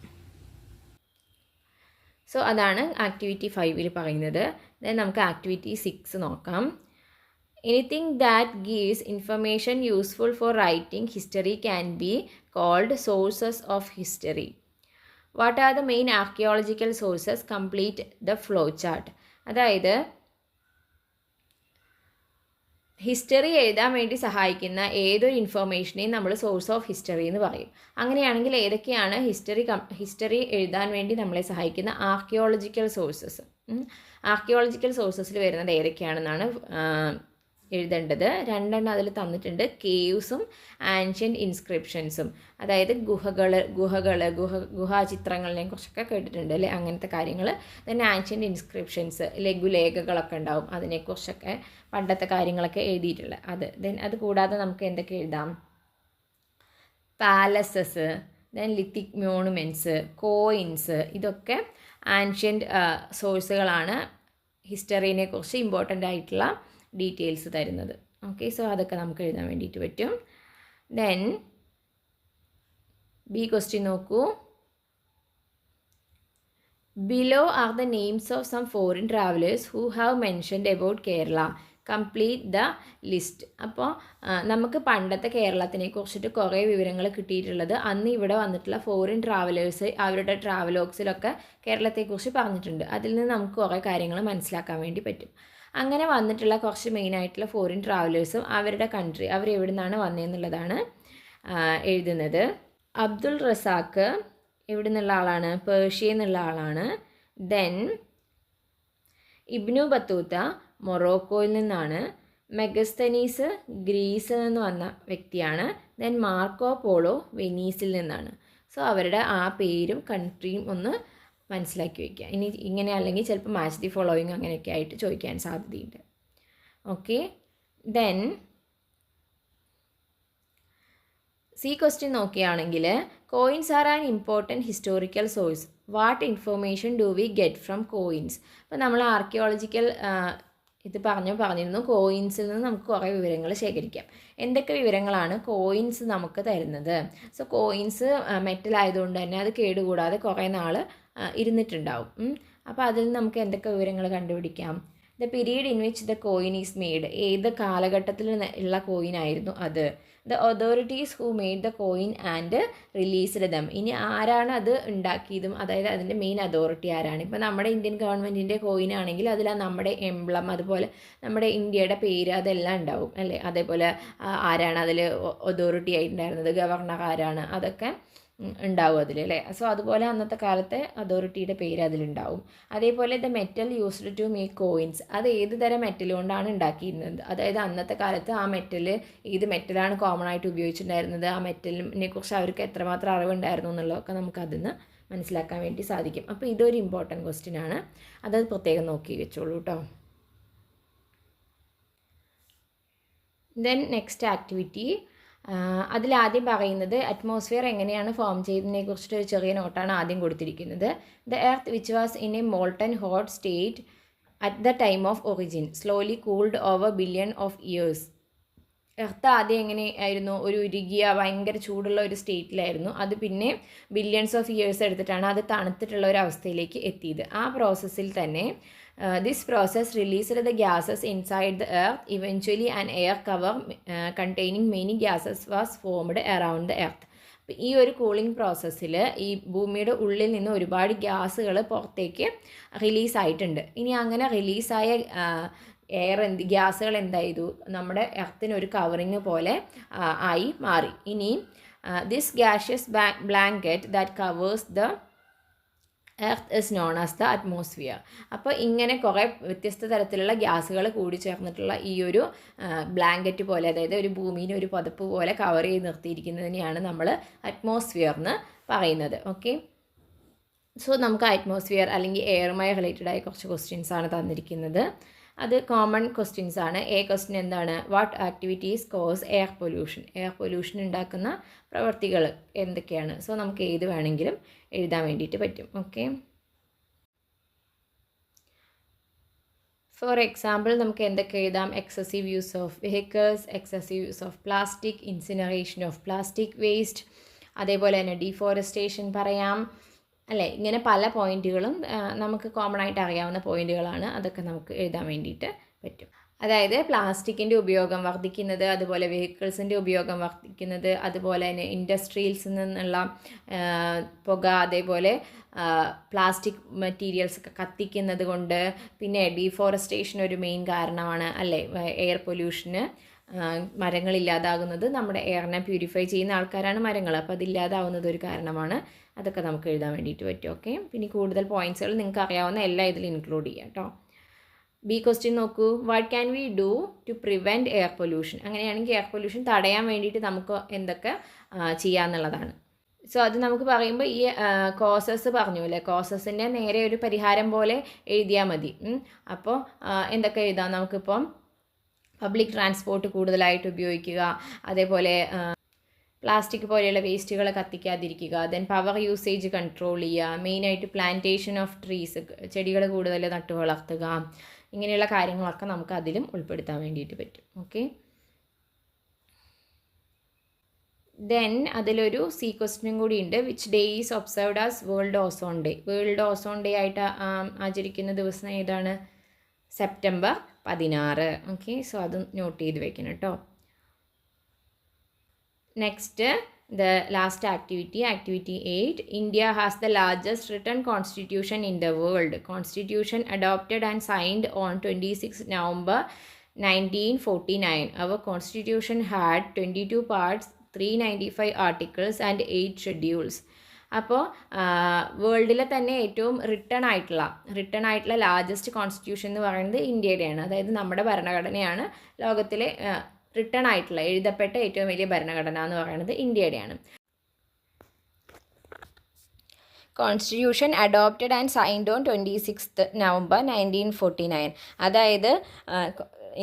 സോ അതാണ് ആക്ടിവിറ്റി 5 പറയുന്നത്. ദെൻ നമുക്ക് ആക്ടിവിറ്റി 6 നോക്കാം. Anything that gives information useful for writing history can be called sources of history. What are the main archaeological sources? Complete the flow chart. അതായത് ഹിസ്റ്ററി എഴുതാൻ വേണ്ടി സഹായിക്കുന്ന ഏതൊരു ഇൻഫർമേഷനെയും നമ്മൾ സോഴ്സ് ഓഫ് ഹിസ്റ്ററി എന്ന് പറയും. അങ്ങനെയാണെങ്കിൽ ഏതൊക്കെയാണ് ഹിസ്റ്ററി എഴുതാൻ വേണ്ടി നമ്മളെ സഹായിക്കുന്ന ആർക്കിയോളജിക്കൽ സോഴ്സസ്? ആർക്കിയോളജിക്കൽ സോഴ്സസിൽ വരുന്നത് ഏതൊക്കെയാണെന്നാണ് എഴുതേണ്ടത്. 2 അതിൽ തന്നിട്ടുണ്ട്, കേവ്സും ആൻഷ്യൻറ്റ് ഇൻസ്ക്രിപ്ഷൻസും. അതായത് ഗുഹാചിത്രങ്ങളിനെ കുറിച്ചൊക്കെ കേട്ടിട്ടുണ്ട് അല്ലേ, അങ്ങനത്തെ കാര്യങ്ങൾ. ദെൻ ആൻഷ്യൻറ്റ് ഇൻസ്ക്രിപ്ഷൻസ്, ലഘുലേഖകളൊക്കെ ഉണ്ടാവും, അതിനെക്കുറിച്ചൊക്കെ പണ്ടത്തെ കാര്യങ്ങളൊക്കെ എഴുതിയിട്ടുള്ളത് അത്. ദെൻ അത് കൂടാതെ നമുക്ക് എന്തൊക്കെ എഴുതാം? Palaces, then lithic monuments, coins, ഇതൊക്കെ ആൻഷ്യൻറ്റ് സോഴ്സുകളാണ് ഹിസ്റ്ററിനെ കുറിച്ച് ഇമ്പോർട്ടൻ്റ് ആയിട്ടുള്ള ഡീറ്റെയിൽസ് തരുന്നത്. ഓക്കെ, സോ അതൊക്കെ നമുക്ക് എഴുതാൻ വേണ്ടിയിട്ട് പറ്റും. ദെൻ ബി ക്വസ്റ്റ്യൻ നോക്കൂ. Below are the names of some foreign travellers who have mentioned about Kerala, complete the list. അപ്പോൾ നമുക്ക് പണ്ടത്തെ കേരളത്തിനെ കുറിച്ചിട്ട് കുറേ വിവരങ്ങൾ കിട്ടിയിട്ടുള്ളത് അന്ന് ഇവിടെ വന്നിട്ടുള്ള ഫോറിൻ ട്രാവലേഴ്സ് അവരുടെ ട്രാവലോഗ്സിലൊക്കെ കേരളത്തെക്കുറിച്ച് പറഞ്ഞിട്ടുണ്ട്. അതിൽ നിന്ന് നമുക്ക് കുറേ കാര്യങ്ങൾ മനസ്സിലാക്കാൻ വേണ്ടി പറ്റും. അങ്ങനെ വന്നിട്ടുള്ള കുറച്ച് മെയിനായിട്ടുള്ള ഫോറിൻ ട്രാവലേഴ്സും അവരുടെ കൺട്രി, അവരെവിടെ നിന്നാണ് വന്നതെന്നുള്ളതാണ് എഴുതുന്നത്. അബ്ദുൾ റസാഖ് എവിടെ നിന്നുള്ള ആളാണ്? പേർഷ്യയിൽ നിന്നുള്ള ആളാണ്. ദെൻ ഇബ്നു ബത്തൂത്ത മൊറോക്കോയിൽ നിന്നാണ്. മെഗസ്തനീസ് ഗ്രീസിൽ നിന്ന് വന്ന വ്യക്തിയാണ്. ദെൻ മാർക്കോ പോളോ വെനീസിൽ നിന്നാണ്. സോ അവരുടെ ആ പേരും കൺട്രിയും ഒന്ന് മനസ്സിലാക്കി വയ്ക്കുക. ഇനി ഇങ്ങനെ അല്ലെങ്കിൽ ചിലപ്പോൾ മാച്ച് ദി ഫോളോയിങ് അങ്ങനെയൊക്കെ ആയിട്ട് ചോദിക്കാൻ സാധ്യതയുണ്ട്. ഓക്കെ, ദെൻ സി ക്വസ്റ്റ്യൻ നോക്കുകയാണെങ്കിൽ, coins are an important historical source, what information do we get from coins. അപ്പോൾ നമ്മൾ ആർക്കിയോളജിക്കൽ ഇത് പറഞ്ഞിരുന്നു, കോയിൻസിൽ നിന്ന് നമുക്ക് കുറേ വിവരങ്ങൾ ശേഖരിക്കാം. എന്തൊക്കെ വിവരങ്ങളാണ് കോയിൻസ് നമുക്ക് തരുന്നത്? സോ കോയിൻസ് മെറ്റൽ ആയതുകൊണ്ട് തന്നെ അത് കേടുകൂടാതെ കുറേ നാൾ ഇരുന്നിട്ടുണ്ടാവും. അപ്പോൾ അതിൽ നമുക്ക് എന്തൊക്കെ വിവരങ്ങൾ കണ്ടുപിടിക്കാം? The period in which the coin is made, ഏത് കാലഘട്ടത്തിൽ ഉള്ള കോയിൻ ആയിരുന്നു അത്. The authorities who made the coin and released dum, ഇനി ആരാണ് അത് ഉണ്ടാക്കിയതും, അതായത് അതിൻ്റെ മെയിൻ അതോറിറ്റി ആരാണ്. ഇപ്പോൾ നമ്മുടെ ഇന്ത്യൻ ഗവൺമെൻറ്റിൻ്റെ കോയിൻ ആണെങ്കിൽ അതിൽ നമ്മുടെ എംബ്ലം, അതുപോലെ നമ്മുടെ ഇന്ത്യയുടെ പേര് അതെല്ലാം ഉണ്ടാവും അല്ലേ. അതേപോലെ ആരാണ് അതിൽ അതോറിറ്റി ആയിട്ടുണ്ടായിരുന്നത്, ഗവർണർ ആരാണ്, അതൊക്കെ ഉണ്ടാവും അതിൽ അല്ലേ. സോ അതുപോലെ അന്നത്തെ കാലത്തെ അതോറിറ്റിയുടെ പേര് അതിലുണ്ടാവും. അതേപോലെ the metal used to make coins, അത് ഏത് തരം മെറ്റൽ കൊണ്ടാണ് ഉണ്ടാക്കിയിരുന്നത്, അതായത് അന്നത്തെ കാലത്ത് ആ മെറ്റൽ ഏത് മെറ്റലാണ് കോമൺ ആയിട്ട് ഉപയോഗിച്ചിട്ടുണ്ടായിരുന്നത്, ആ മെറ്റലിനെ കുറിച്ച് അവർക്ക് എത്രമാത്രം അറിവുണ്ടായിരുന്നു എന്നുള്ളതൊക്കെ നമുക്ക് അതിൽ നിന്ന് മനസ്സിലാക്കാൻ വേണ്ടി സാധിക്കും. അപ്പോൾ ഇതൊരു ഇമ്പോർട്ടൻറ്റ് ക്വസ്റ്റ്യൻ ആണ്, അത് പ്രത്യേകം നോക്കി വെച്ചോളൂ കേട്ടോ. ദെൻ നെക്സ്റ്റ് ആക്ടിവിറ്റി, അതിലാദ്യം പറയുന്നത് അറ്റ്മോസ്ഫിയർ എങ്ങനെയാണ് ഫോം ചെയ്തതിനെ കുറിച്ചിട്ട് ഒരു ചെറിയ നോട്ടാണ് ആദ്യം കൊടുത്തിരിക്കുന്നത്. The earth which was in A molten hot state at the time of origin slowly cooled over billion of years. Earth ആദ്യം എങ്ങനെ ആയിരുന്നു? ഒരു ഉരുകിയ ഭയങ്കര ചൂടുള്ള ഒരു സ്റ്റേറ്റിലായിരുന്നു. അത് പിന്നെ ബില്യൺസ് ഓഫ് ഇയേഴ്സ് എടുത്തിട്ടാണ് അത് തണുത്തിട്ടുള്ള ഒരു അവസ്ഥയിലേക്ക് എത്തിയത്. ആ പ്രോസസ്സിൽ തന്നെ this process released the gases inside the earth. Eventually an air cover containing many gases was formed around the earth. അപ്പോൾ ഈ ഒരു കൂളിംഗ് പ്രോസസ്സിൽ ഈ ഭൂമിയുടെ ഉള്ളിൽ നിന്ന് ഒരുപാട് ഗ്യാസുകൾ പുറത്തേക്ക് റിലീസായിട്ടുണ്ട്. ഇനി അങ്ങനെ റിലീസായ ഗ്യാസുകൾ എന്തായത്? നമ്മുടെ എർത്തിന് ഒരു കവറിങ് പോലെ ആയി മാറി. ഇനി this gaseous blanket that covers the earth is known as the atmosphere. അപ്പോൾ ഇങ്ങനെ കുറേ വ്യത്യസ്ത തരത്തിലുള്ള ഗ്യാസുകൾ കൂടി ചേർന്നിട്ടുള്ള ഈ ഒരു ബ്ലാങ്കറ്റ് പോലെ, അതായത് ഒരു ഭൂമിനെ ഒരു പതപ്പ് പോലെ കവർ ചെയ്ത് നിർത്തിയിരിക്കുന്നതിനെയാണ് നമ്മൾ അറ്റ്മോസ്ഫിയർ എന്ന് പറയുന്നത്. ഓക്കെ, സോ നമുക്ക് അറ്റ്മോസ്ഫിയർ അല്ലെങ്കിൽ എയറുമായി റിലേറ്റഡ് ആയ കുറച്ച് ക്വസ്റ്റ്യൻസ് ആണ് തന്നിരിക്കുന്നത്. അത് കോമൺ ക്വസ്റ്റ്യൻസ് ആണ്. ക്വസ്റ്റ്യൻ എന്താണ്? What activities cause air pollution, air pollution ഉണ്ടാക്കുന്ന പ്രവർത്തികൾ എന്തൊക്കെയാണ്? സോ നമുക്ക് ഏത് വേണമെങ്കിലും എഴുതാൻ വേണ്ടിയിട്ട് പറ്റും. ഓക്കെ, ഫോർ എക്സാമ്പിൾ നമുക്ക് എന്തൊക്കെ എഴുതാം? Excessive use of vehicles, excessive use of plastic, incineration of plastic waste, അതേപോലെ തന്നെ ഡീഫോറസ്റ്റേഷൻ പറയാം അല്ലേ. ഇങ്ങനെ പല പോയിന്റുകളും നമുക്ക് കോമൺ ആയിട്ട് അറിയാവുന്ന പോയിന്റുകളാണ്. അതൊക്കെ നമുക്ക് എഴുതാൻ വേണ്ടിയിട്ട് പറ്റും. അതായത് പ്ലാസ്റ്റിക്കിൻ്റെ ഉപയോഗം വർദ്ധിക്കുന്നത്, അതുപോലെ വെഹിക്കിൾസിൻ്റെ ഉപയോഗം വർദ്ധിക്കുന്നത്, അതുപോലെ തന്നെ ഇൻഡസ്ട്രീസിൽ നിന്നുള്ള പുക, അതേപോലെ പ്ലാസ്റ്റിക് മെറ്റീരിയൽസ് ഒക്കെ കത്തിക്കുന്നത് കൊണ്ട്, പിന്നെ ഡീഫോറസ്റ്റേഷൻ ഒരു മെയിൻ കാരണമാണ് അല്ലേ. എയർ പൊല്യൂഷന് മരങ്ങളില്ലാതാകുന്നത്, നമ്മുടെ എയറിനെ പ്യൂരിഫൈ ചെയ്യുന്ന ആൾക്കാരാണ് മരങ്ങൾ, അപ്പോൾ അതില്ലാതാവുന്നത് ഒരു കാരണമാണ്. അതൊക്കെ നമുക്ക് എഴുതാൻ വേണ്ടിയിട്ട് പറ്റും. ഓക്കെ, പിന്നെ കൂടുതൽ പോയിൻറ്റ്സുകൾ നിങ്ങൾക്ക് അറിയാവുന്ന എല്ലാം ഇതിൽ ഇൻക്ലൂഡ് ചെയ്യാം കേട്ടോ. ബി ക്വസ്റ്റ്യൻ നോക്കൂ. What can we do to prevent air pollution? അങ്ങനെയാണെങ്കിൽ എയർ പൊല്യൂഷൻ തടയാൻ വേണ്ടിയിട്ട് നമുക്ക് എന്തൊക്കെ ചെയ്യാമെന്നുള്ളതാണ്. സോ അത് നമുക്ക് പറയുമ്പോൾ ഈ കോസസ് പറഞ്ഞു അല്ലേ, കോസസിൻ്റെ നേരെ ഒരു പരിഹാരം പോലെ എഴുതിയാൽ മതി. അപ്പോൾ എന്തൊക്കെ എഴുതാം നമുക്കിപ്പം? പബ്ലിക് ട്രാൻസ്പോർട്ട് കൂടുതലായിട്ട് ഉപയോഗിക്കുക, അതേപോലെ പ്ലാസ്റ്റിക് പോലെയുള്ള വേസ്റ്റുകൾ കത്തിക്കാതിരിക്കുക, ദെൻ പവർ യൂസേജ് കൺട്രോൾ ചെയ്യുക, മെയിനായിട്ട് പ്ലാന്റേഷൻ ഓഫ് ട്രീസ്, ചെടികൾ കൂടുതൽ നട്ടു വളർത്തുക, ഇങ്ങനെയുള്ള കാര്യങ്ങളൊക്കെ നമുക്ക് അതിലും ഉൾപ്പെടുത്താൻ വേണ്ടിയിട്ട് പറ്റും. ഓക്കെ, ദെൻ അതിലൊരു സി ക്വസ്റ്റ്യനും കൂടി ഉണ്ട്. Which day is observed as world ozone day? World ozone day ആയിട്ട് ആചരിക്കുന്ന ദിവസം ഏതാണ്? സെപ്റ്റംബർ 16. ഓക്കെ, സോ അത് നോട്ട് ചെയ്ത് വെക്കണം കേട്ടോ. Next, the last activity 8. India has the largest written constitution in the world. Constitution adopted and signed on 26 November 1949. Our constitution had 22 parts, 395 articles and 8 schedules. അപ്പോൾ വേൾഡിലെ തന്നെ ഏറ്റവും റിട്ടൺ ആയിട്ടുള്ള largest constitution എന്ന് പറയുന്നത് ഇന്ത്യയുടെയാണ്. അതായത് നമ്മുടെ ഭരണഘടനയാണ് ലോകത്തിലെ റിട്ടൺ ആയിട്ടുള്ള എഴുതപ്പെട്ട ഏറ്റവും വലിയ ഭരണഘടന എന്ന് പറയുന്നത് ഇന്ത്യയുടെയാണ്. Constitution adopted and signed on 26 November 1949. അതായത്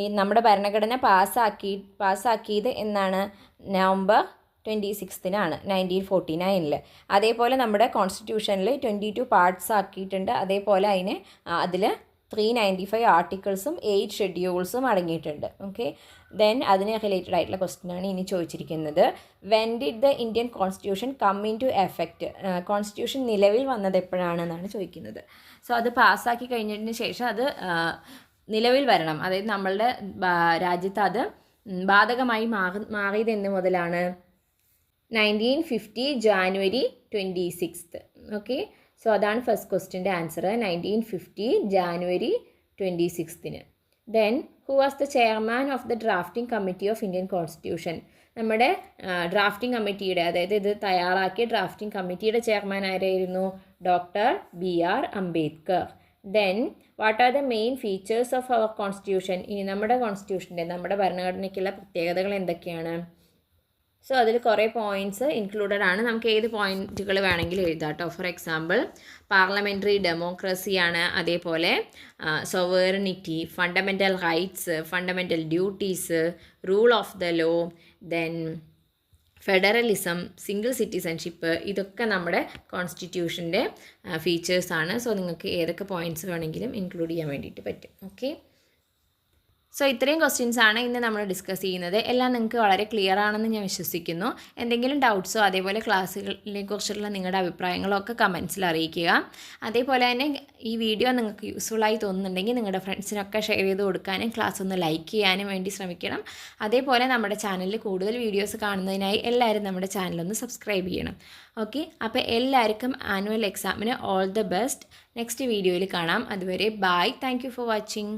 ഈ നമ്മുടെ ഭരണഘടന പാസ്സാക്കിയത് എന്നാണ്? നവംബർ 26 1949. അതേപോലെ നമ്മുടെ കോൺസ്റ്റിറ്റ്യൂഷനിൽ 22 പാർട്സ് ആക്കിയിട്ടുണ്ട്. അതേപോലെ അതിൽ 395 ആർട്ടിക്കിൾസും 8 ഷെഡ്യൂൾസും അടങ്ങിയിട്ടുണ്ട്. ഓക്കെ, ദെൻ അതിന് റിലേറ്റഡ് ആയിട്ടുള്ള ക്വസ്റ്റ്യനാണ് ഇനി ചോദിച്ചിരിക്കുന്നത്. When did the Indian constitution come into effect? Constitution നിലവിൽ വന്നത് എപ്പോഴാണെന്നാണ് ചോദിക്കുന്നത്. സോ അത് പാസ്സാക്കി കഴിഞ്ഞതിന് ശേഷം അത് നിലവിൽ വരണം. അതായത് നമ്മളുടെ രാജ്യത്ത് അത് ബാധകമായി മാറിയത് എന്ന് മുതലാണ്? 1950 ജാനുവരി 26. ഓക്കെ, സോ അതാണ് ഫസ്റ്റ് ക്വസ്റ്റ്യൻ്റെ answer, 1950 January 26. Then who was the chairman of the drafting committee of Indian constitution? നമ്മുടെ ഡ്രാഫ്റ്റിംഗ് കമ്മിറ്റിയുടെ, അതായത് ഇത് തയ്യാറാക്കിയ ഡ്രാഫ്റ്റിംഗ് കമ്മിറ്റിയുടെ ചെയർമാൻ ആരായിരുന്നു? Doctor BR Ambedkar. Then what are the main features of our constitution? ഇനി നമ്മുടെ കോൺസ്റ്റിറ്റ്യൂഷൻ്റെ, നമ്മുടെ ഭരണഘടനയ്ക്കുള്ള പ്രത്യേകതകൾ എന്തൊക്കെയാണ്? സോ അതിൽ കുറേ പോയിൻറ്റ്സ് ഇൻക്ലൂഡഡ് ആണ്. നമുക്ക് ഏത് പോയിൻറ്റുകൾ വേണമെങ്കിലും എഴുതാം കേട്ടോ. ഫോർ എക്സാമ്പിൾ, പാർലമെൻ്ററി ഡെമോക്രസിയാണ്, അതേപോലെ sovereignty, fundamental rights, fundamental duties, rule of the law, then federalism, single citizenship, ഇതൊക്കെ നമ്മുടെ കോൺസ്റ്റിറ്റ്യൂഷൻ്റെ ഫീച്ചേഴ്സാണ്. സോ നിങ്ങൾക്ക് ഏതൊക്കെ പോയിൻറ്റ്സ് വേണമെങ്കിലും ഇൻക്ലൂഡ് ചെയ്യാൻ വേണ്ടിയിട്ട് പറ്റും. ഓക്കെ, സോ ഇത്രയും ക്വസ്റ്റ്യൻസ് ആണ് ഇന്ന് നമ്മൾ ഡിസ്കസ് ചെയ്യുന്നത്. എല്ലാം നിങ്ങൾക്ക് വളരെ ക്ലിയർ ആണെന്ന് ഞാൻ വിശ്വസിക്കുന്നു. എന്തെങ്കിലും ഡൗട്ട്സോ അതേപോലെ ക്ലാസ്സുകളെ കുറിച്ചുള്ള നിങ്ങളുടെ അഭിപ്രായങ്ങളോ ഒക്കെ കമൻസിൽ അറിയിക്കുക. അതേപോലെ തന്നെ ഈ വീഡിയോ നിങ്ങൾക്ക് യൂസ്ഫുള്ളായി തോന്നുന്നുണ്ടെങ്കിൽ നിങ്ങളുടെ ഫ്രണ്ട്സിനൊക്കെ ഷെയർ ചെയ്ത് കൊടുക്കാനും ക്ലാസ് ഒന്ന് ലൈക്ക് ചെയ്യാനും വേണ്ടി ശ്രമിക്കണം. അതേപോലെ നമ്മുടെ ചാനലിൽ കൂടുതൽ വീഡിയോസ് കാണുന്നതിനായി എല്ലാവരും നമ്മുടെ ചാനലൊന്ന് സബ്സ്ക്രൈബ് ചെയ്യണം. ഓക്കെ, അപ്പോൾ എല്ലാവർക്കും ആനുവൽ എക്സാമിന് ഓൾ ദ ബെസ്റ്റ്. നെക്സ്റ്റ് വീഡിയോയിൽ കാണാം. അതുവരെ bye. Thank you for watching.